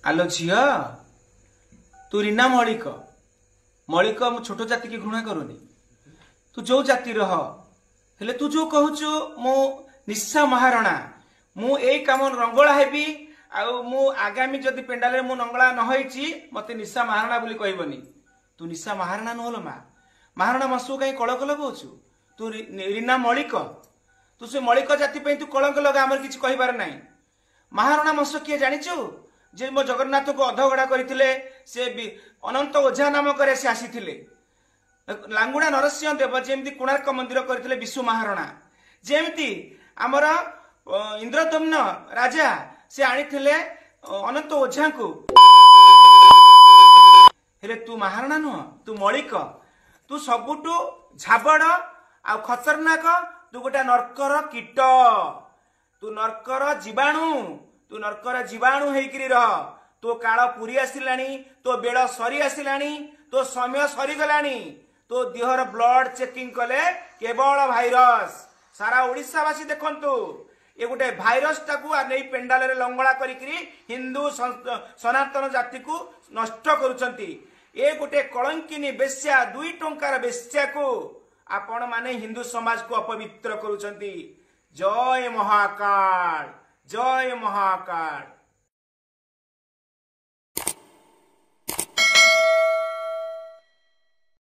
आलो झिया तू रीना मौलिक मौलिक छोट जाति की घृणा करूनी तू जो जाति रह हेले तू जो कहूचु मु निशा महारणा मु ए काम रंगला हेबी मु आगामी जदि पेंडाल मु नंगला न होईची मते निशा महारणा बोली कहबनी तू निशा महारणा नहलो महारणा मसु कहीं कलक लगौछु तू रीना मौलिक तू से मौलिक जाति पे तू कलंक लगा हमर किछ कहिबार नाही महारणा मसु किए जानिचु जे मो जगन्नाथ को अधगड़ा करथिले से अनंत ओझा नाम करे से आसीथिले लांगुड़ा नरसिंह देव जेमती कोणार्क मंदिर करथिले विश्व महारणा जेमती आमर इंद्रदम्न राजा से आनिथिले अनंत ओझा को हेले तू महारणा नुह तू मौलिक तू सबुटू झाबड़ आ खतरनाक तू गोटा नर्कर कीट तू नर्कर जीवाणु तू नर्कर जीवाणु हेकरी रह तो काल पूरी आसिलानी तो बेल सरी आसिलानी तो समय सरी गलानी तो देहर ब्लड चेकिंग कले केवल भाइरस सारा ओडिशावासी देखंतु ये गोटे भाइरस टाकू नहीं पेंडाल रे लंगड़ा करिकरी हिंदू सनातन जाति को नष्ट करुचंती ये गोटे कलंकिनी बेश्या 2 टंकार बेश्या को आपण माने हिंदू समाज को अपवित्र करुचंती। जय महाकाल जय महाकाल।